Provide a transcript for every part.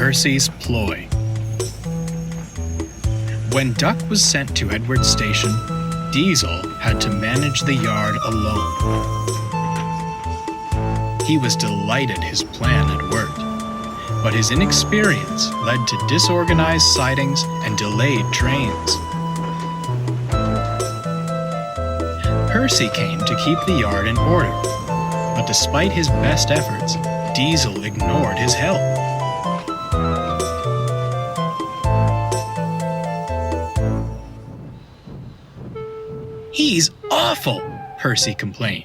Percy's Ploy. When Duck was sent to Edward Station, Diesel had to manage the yard alone. He was delighted his plan had worked, but his inexperience led to disorganized sightings and delayed trains. Percy came to keep the yard in order, but despite his best efforts, Diesel ignored his help. "He's awful," Percy complained.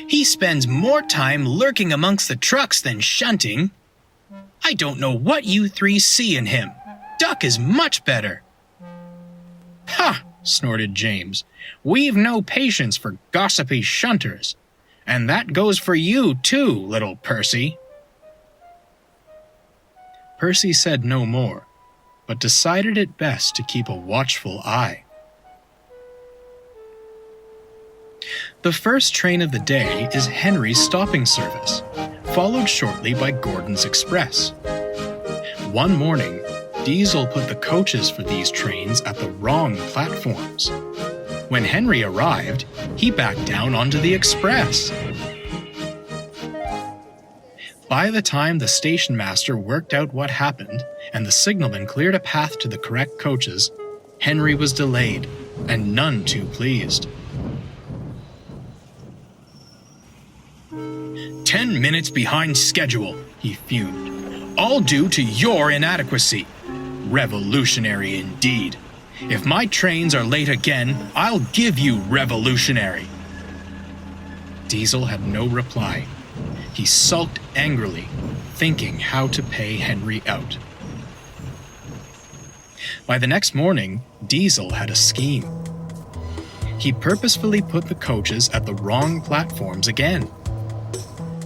"He spends more time lurking amongst the trucks than shunting. I don't know what you three see in him. Duck is much better." "Ha!" snorted James. "We've no patience for gossipy shunters. And that goes for you too, little Percy." Percy said no more, but decided it best to keep a watchful eye. The first train of the day is Henry's stopping service, followed shortly by Gordon's Express. One morning, Diesel put the coaches for these trains at the wrong platforms. When Henry arrived, he backed down onto the Express. By the time the station master worked out what happened and the signalman cleared a path to the correct coaches, Henry was delayed and none too pleased. 10 minutes behind schedule, he fumed. All due to your inadequacy. Revolutionary indeed. If my trains are late again, I'll give you revolutionary. Diesel had no reply. He sulked angrily, thinking how to pay Henry out. By the next morning, Diesel had a scheme. He purposefully put the coaches at the wrong platforms again.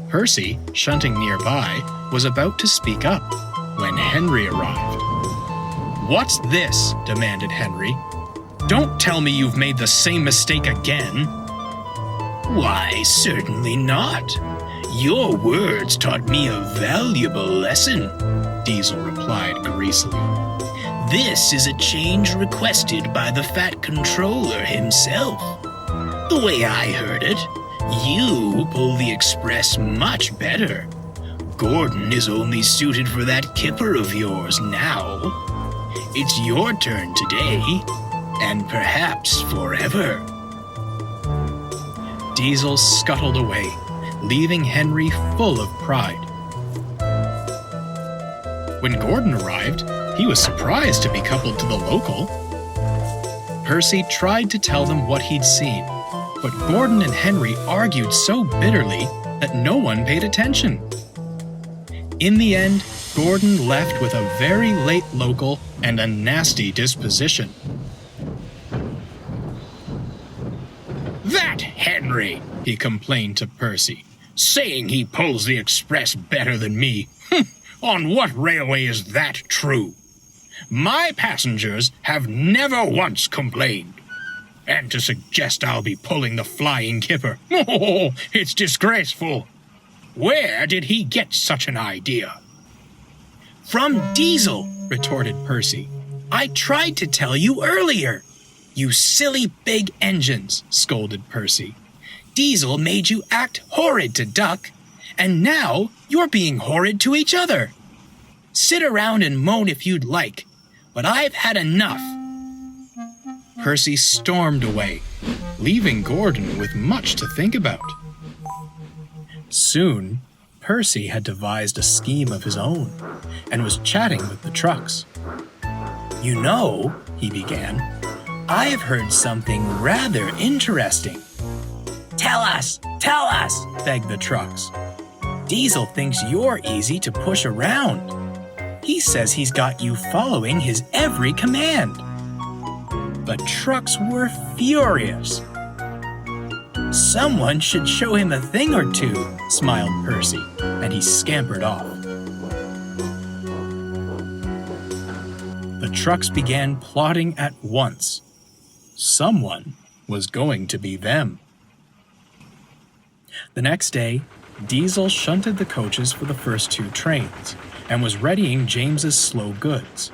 Percy, shunting nearby, was about to speak up when Henry arrived. "What's this?" demanded Henry. "Don't tell me you've made the same mistake again." "Why, certainly not. Your words taught me a valuable lesson," Diesel replied greasily. "This is a change requested by the Fat Controller himself. The way I heard it, you pull the Express much better. Gordon is only suited for that kipper of yours now. It's your turn today, and perhaps forever." Diesel scuttled away, leaving Henry full of pride. When Gordon arrived, he was surprised to be coupled to the local. Percy tried to tell them what he'd seen, but Gordon and Henry argued so bitterly that no one paid attention. In the end, Gordon left with a very late local and a nasty disposition. "That Henry," he complained to Percy, "saying he pulls the Express better than me. On what railway is that true? My passengers have never once complained. And to suggest I'll be pulling the flying kipper, oh, it's disgraceful. Where did he get such an idea?" "From Diesel," retorted Percy. "I tried to tell you earlier." "You silly big engines," scolded Percy. "Diesel made you act horrid to Duck, and now you're being horrid to each other. Sit around and moan if you'd like, but I've had enough." Percy stormed away, leaving Gordon with much to think about. Soon, Percy had devised a scheme of his own and was chatting with the trucks. "You know," he began, "I've heard something rather interesting." Tell us, begged the trucks. "Diesel thinks you're easy to push around. He says he's got you following his every command." The trucks were furious. "Someone should show him a thing or two," smiled Percy, and he scampered off. The trucks began plotting at once. Someone was going to be them. The next day, Diesel shunted the coaches for the first 2 trains and was readying James's slow goods.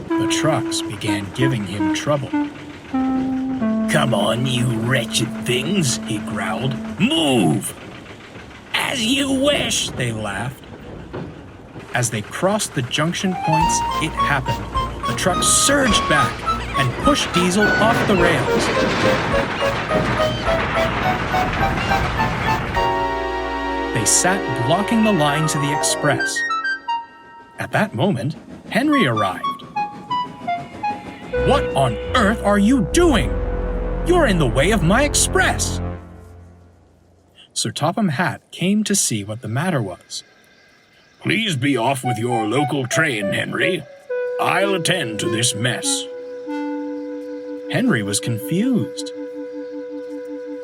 The trucks began giving him trouble. "Come on, you wretched things," he growled. "Move!" "As you wish," they laughed. As they crossed the junction points, it happened. The truck surged back and pushed Diesel off the rails. They sat blocking the line to the express. At that moment, Henry arrived. "What on earth are you doing? You're in the way of my express!" Sir Topham Hatt came to see what the matter was. "Please be off with your local train, Henry. I'll attend to this mess." Henry was confused.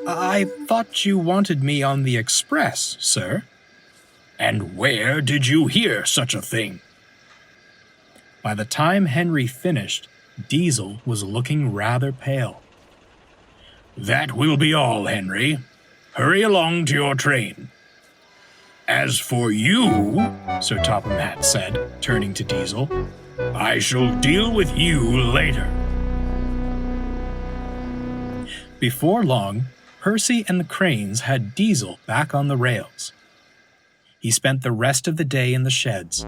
"I thought you wanted me on the express, sir." "And where did you hear such a thing?" By the time Henry finished, Diesel was looking rather pale. "That will be all, Henry. Hurry along to your train. As for you," Sir Topham Hatt said, turning to Diesel, "I shall deal with you later." Before long, Percy and the Cranes had Diesel back on the rails. He spent the rest of the day in the sheds.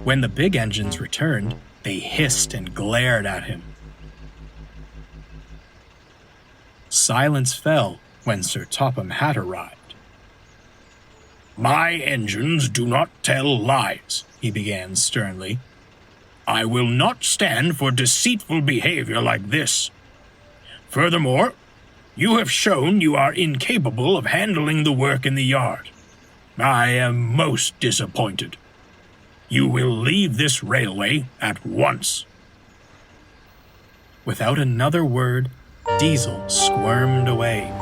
When the big engines returned, they hissed and glared at him. Silence fell when Sir Topham Hatt arrived. "My engines do not tell lies," he began sternly. "I will not stand for deceitful behavior like this. Furthermore, you have shown you are incapable of handling the work in the yard. I am most disappointed. You will leave this railway at once." Without another word, Diesel squirmed away.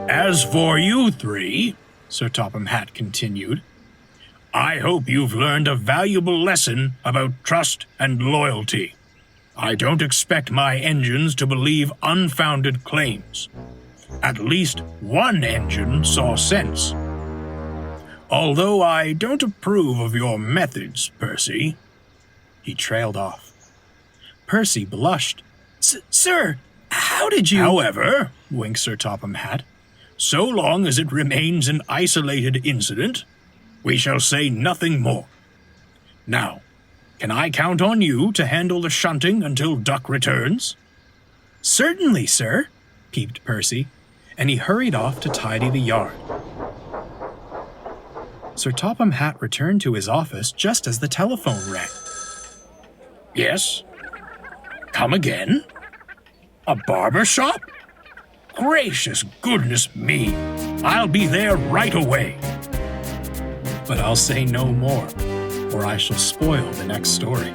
"As for you 3, Sir Topham Hatt continued, "I hope you've learned a valuable lesson about trust and loyalty. I don't expect my engines to believe unfounded claims. At least one engine saw sense. Although I don't approve of your methods, Percy." He trailed off. Percy blushed. Sir, how did you— "However," winked Sir Topham Hatt, "so long as it remains an isolated incident, we shall say nothing more. Now, can I count on you to handle the shunting until Duck returns?" "Certainly, sir," peeped Percy, and he hurried off to tidy the yard. Sir Topham Hatt returned to his office just as the telephone rang. "Yes? Come again? A barber shop? Gracious goodness me! I'll be there right away." But I'll say no more, or I shall spoil the next story.